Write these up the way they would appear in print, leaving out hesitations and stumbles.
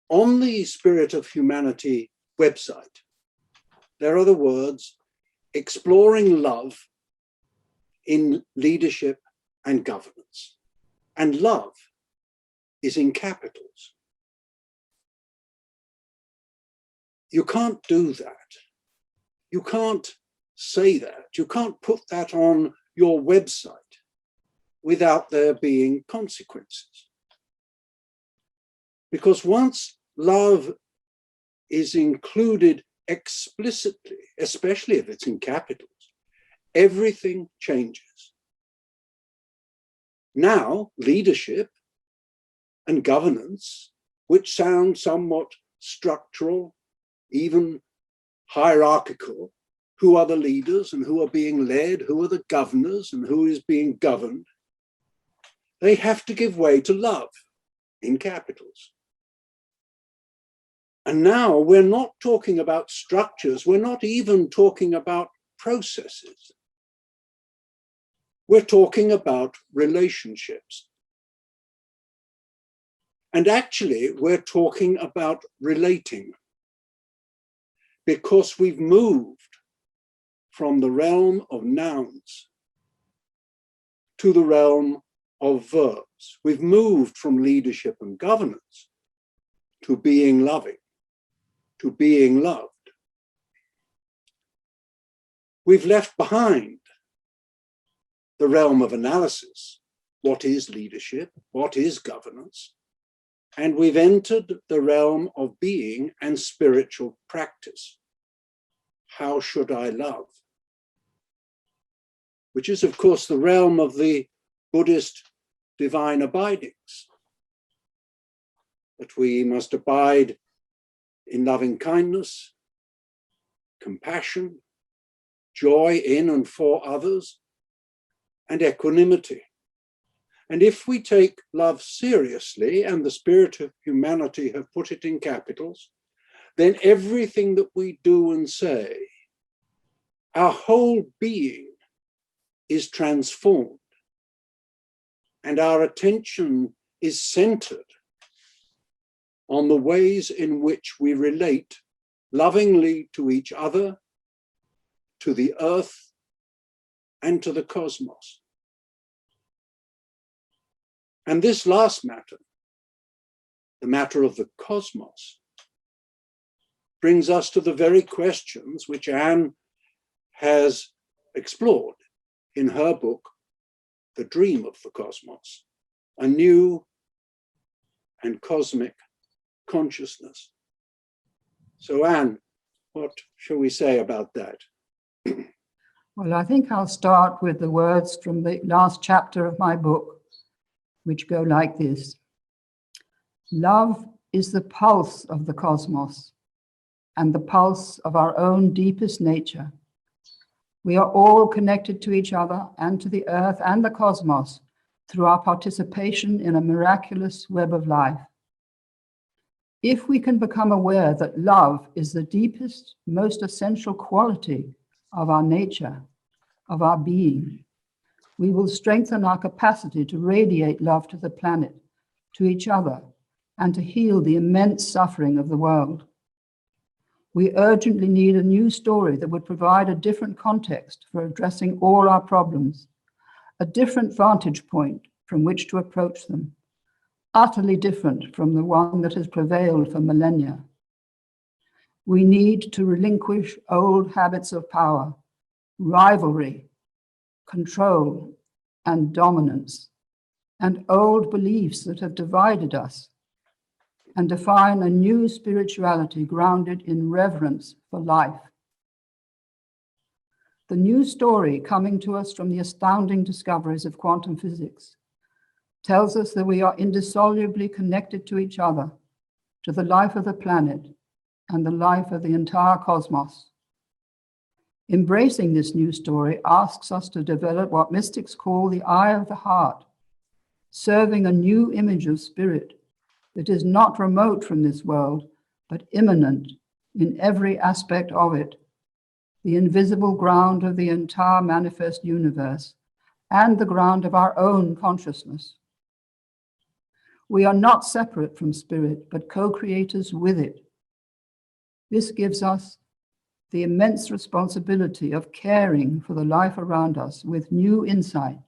On the Spirit of Humanity website, there are the words, exploring love in leadership and governance. And love is in capitals. You can't do that. You can't say that. You can't put that on your website without there being consequences. Because once love is included explicitly, especially if it's in capitals, everything changes. Now, leadership and governance, which sound somewhat structural, even hierarchical, who are the leaders and who are being led, who are the governors and who is being governed, they have to give way to love in capitals. And now we're not talking about structures, we're not even talking about processes. We're talking about relationships. And actually, we're talking about relating, because we've moved from the realm of nouns to the realm of verbs. We've moved from leadership and governance to being loving, to being loved. We've left behind the realm of analysis. What is leadership? What is governance? And we've entered the realm of being and spiritual practice. How should I love? Which is, of course, the realm of the Buddhist divine abidings. That we must abide in loving kindness, compassion, joy in and for others, and equanimity. And if we take love seriously, and the Spirit of Humanity have put it in capitals, then everything that we do and say, our whole being is transformed, and our attention is centered on the ways in which we relate lovingly to each other, to the earth, and to the cosmos. And this last matter, the matter of the cosmos, brings us to the very questions which Anne has explored in her book, The Dream of the Cosmos, a new and cosmic consciousness. So Anne, what shall we say about that? Well, I think I'll start with the words from the last chapter of my book, which go like this. Love is the pulse of the cosmos and the pulse of our own deepest nature. We are all connected to each other and to the earth and the cosmos through our participation in a miraculous web of life. If we can become aware that love is the deepest, most essential quality of our nature, of our being, we will strengthen our capacity to radiate love to the planet, to each other, and to heal the immense suffering of the world. We urgently need a new story that would provide a different context for addressing all our problems, a different vantage point from which to approach them, utterly different from the one that has prevailed for millennia. We need to relinquish old habits of power, rivalry, control, and dominance, and old beliefs that have divided us, and define a new spirituality grounded in reverence for life. The new story coming to us from the astounding discoveries of quantum physics tells us that we are indissolubly connected to each other, to the life of the planet, and the life of the entire cosmos. Embracing this new story asks us to develop what mystics call the eye of the heart, serving a new image of spirit that is not remote from this world, but immanent in every aspect of it, the invisible ground of the entire manifest universe, and the ground of our own consciousness. We are not separate from spirit, but co-creators with it. This gives us the immense responsibility of caring for the life around us with new insight,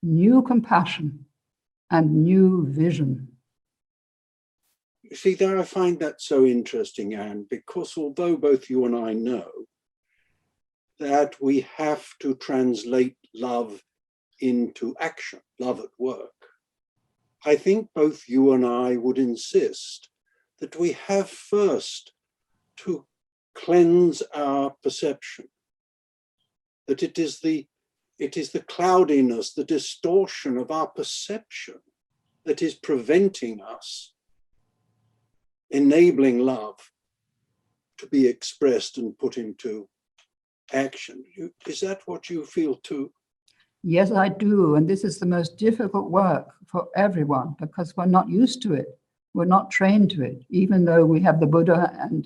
new compassion, and new vision. You see, there I find that so interesting, Anne, because although both you and I know that we have to translate love into action, love at work, I think both you and I would insist that we have first to cleanse our perception, that it is the cloudiness, the distortion of our perception that is preventing us enabling love to be expressed and put into action. Is that what you feel too? Yes, I do. And this is the most difficult work for everyone because we're not used to it. We're not trained to it, even though we have the Buddha and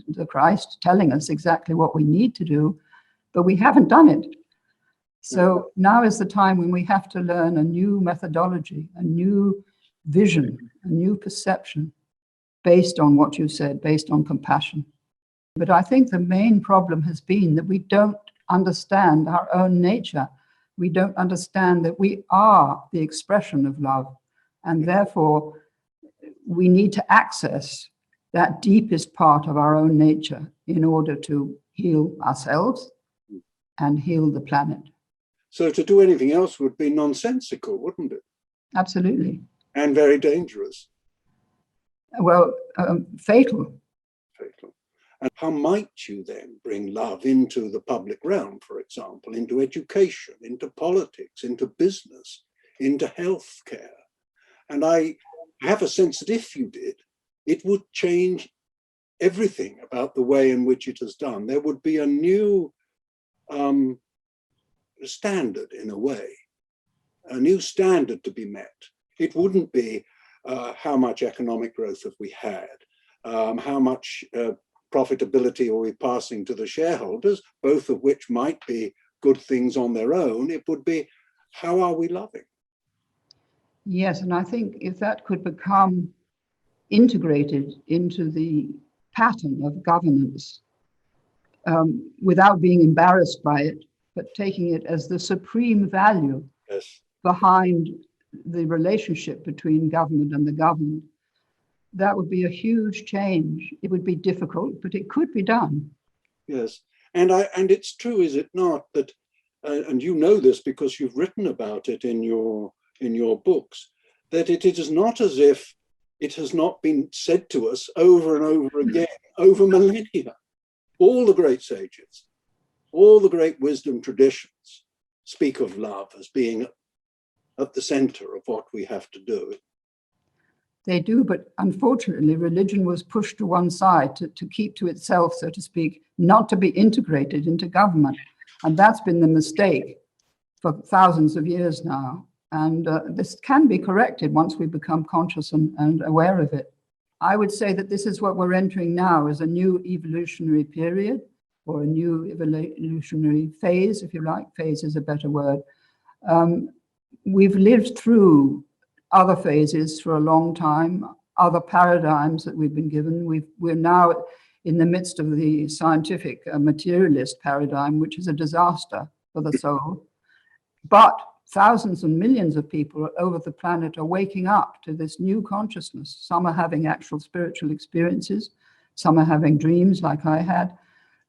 the Christ telling us exactly what we need to do, but we haven't done it. So now is the time when we have to learn a new methodology, a new vision, a new perception based on what you said, based on compassion. But I think the main problem has been that we don't understand our own nature. We don't understand that we are the expression of love, and therefore we need to access that deepest part of our own nature in order to heal ourselves and heal the planet. So to do anything else would be nonsensical, wouldn't it? Absolutely. And very dangerous. Well, fatal. Fatal. And how might you then bring love into the public realm, for example, into education, into politics, into business, into healthcare? And I have a sense that if you did, it would change everything about the way in which it is done. There would be a new standard, in a way, a new standard to be met. It wouldn't be how much economic growth have we had, how much profitability are we passing to the shareholders, both of which might be good things on their own. It would be, how are we loving? Yes, and I think if that could become integrated into the pattern of governance without being embarrassed by it, but taking it as the supreme value behind the relationship between government and the governed, that would be a huge change. It would be difficult, but it could be done. Yes, and it's true, is it not, that, and you know this because you've written about it in your books, that it is not as if it has not been said to us over and over again, over millennia. All the great sages, all the great wisdom traditions speak of love as being at the center of what we have to do. They do, but unfortunately, religion was pushed to one side to keep to itself, so to speak, not to be integrated into government. And that's been the mistake for thousands of years now. And this can be corrected once we become conscious and aware of it. I would say that this is what we're entering now, is a new evolutionary period, or a new evolutionary phase, if you like. Phase is a better word. We've lived through other phases for a long time, other paradigms that we've been given. We're now in the midst of the scientific materialist paradigm, which is a disaster for the soul. But thousands and millions of people over the planet are waking up to this new consciousness. Some are having actual spiritual experiences. Some are having dreams like I had.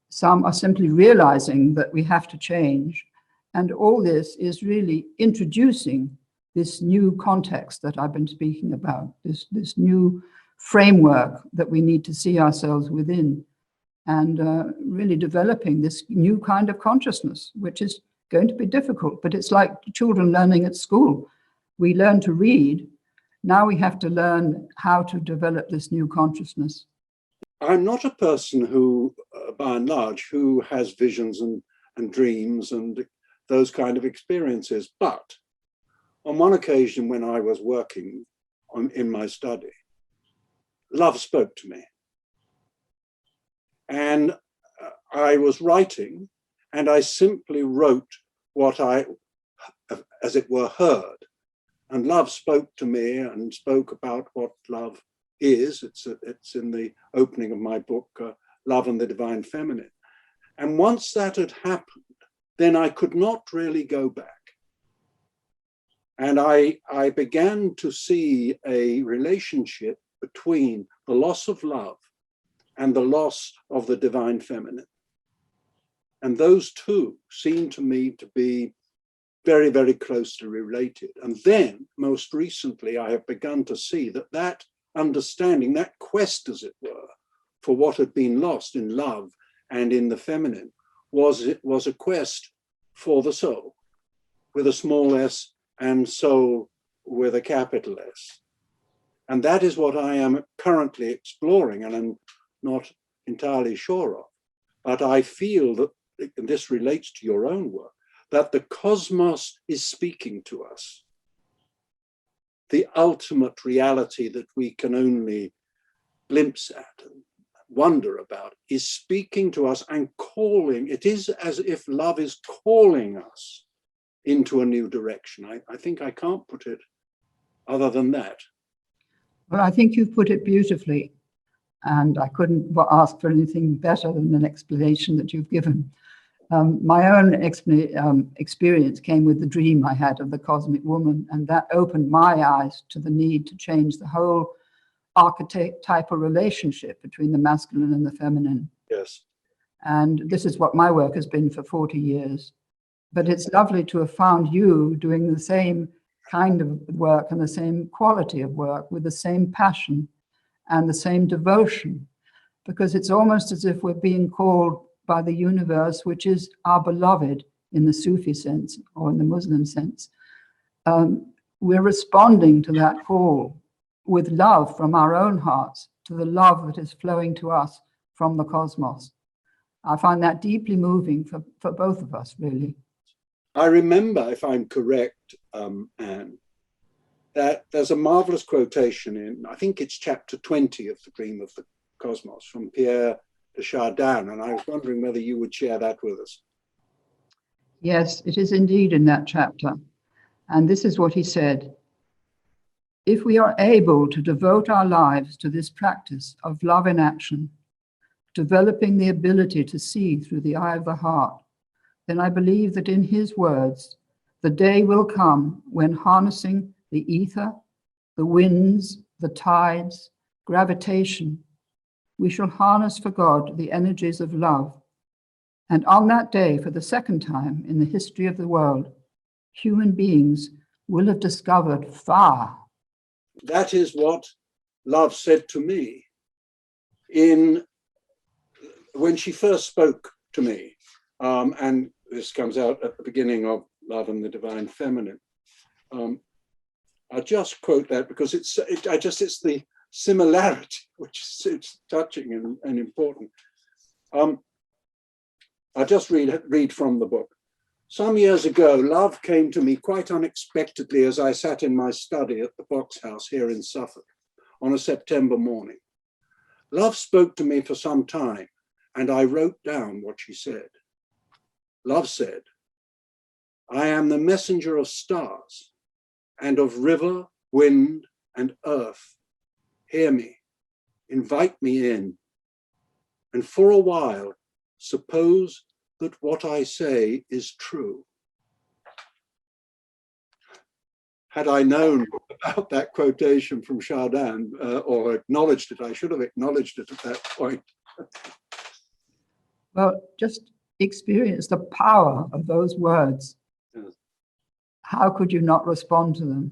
Some are simply realizing that we have to change. And all this is really introducing this new context that I've been speaking about, this new framework that we need to see ourselves within, and really developing this new kind of consciousness, which is going to be difficult, but it's like children learning at school. We learn to read. Now we have to learn how to develop this new consciousness. I'm not a person who, by and large, who has visions and dreams and those kind of experiences, but on one occasion when I was working in my study, love spoke to me. And I was writing, and I simply wrote what I, as it were, heard. And love spoke to me and spoke about what love is. It's in the opening of my book, Love and the Divine Feminine. And once that had happened, then I could not really go back. And I began to see a relationship between the loss of love and the loss of the divine feminine. And those two seem to me to be very, very closely related. And then, most recently, I have begun to see that that understanding, that quest, as it were, for what had been lost in love and in the feminine, was a quest for the soul, with a small s, and soul with a capital S. And that is what I am currently exploring, and I'm not entirely sure of. But I feel that, and this relates to your own work, that the cosmos is speaking to us. The ultimate reality that we can only glimpse at and wonder about is speaking to us and calling. It is as if love is calling us into a new direction. I think I can't put it other than that. Well, I think you've put it beautifully, and I couldn't ask for anything better than an explanation that you've given. My own experience came with the dream I had of the cosmic woman, and that opened my eyes to the need to change the whole archetypal relationship between the masculine and the feminine. Yes. And this is what my work has been for 40 years. But it's lovely to have found you doing the same kind of work and the same quality of work with the same passion and the same devotion, because it's almost as if we're being called by the universe, which is our beloved in the Sufi sense or in the Muslim sense. We're responding to that call with love from our own hearts to the love that is flowing to us from the cosmos. I find that deeply moving for both of us, really. I remember, if I'm correct, Anne, that there's a marvelous quotation in, I think it's chapter 20 of The Dream of the Cosmos from Pierre de Chardin, and I was wondering whether you would share that with us. Yes, it is indeed in that chapter. And this is what he said: if we are able to devote our lives to this practice of love in action, developing the ability to see through the eye of the heart, then I believe that in his words, the day will come when harnessing the ether, the winds, the tides, gravitation, we shall harness for God the energies of love. And on that day, for the second time in the history of the world, human beings will have discovered far. That is what love said to me when she first spoke to me. And this comes out at the beginning of Love and the Divine Feminine. I just quote that because it's the similarity, which is touching and important. I just read from the book. Some years ago, love came to me quite unexpectedly as I sat in my study at the Box House here in Suffolk on a September morning. Love spoke to me for some time, and I wrote down what she said. Love said, I am the messenger of stars and of river, wind, and earth. Hear me, invite me in, and for a while, suppose that what I say is true. Had I known about that quotation from Chardin or acknowledged it, I should have acknowledged it at that point. Well, just experience the power of those words. Yes. How could you not respond to them?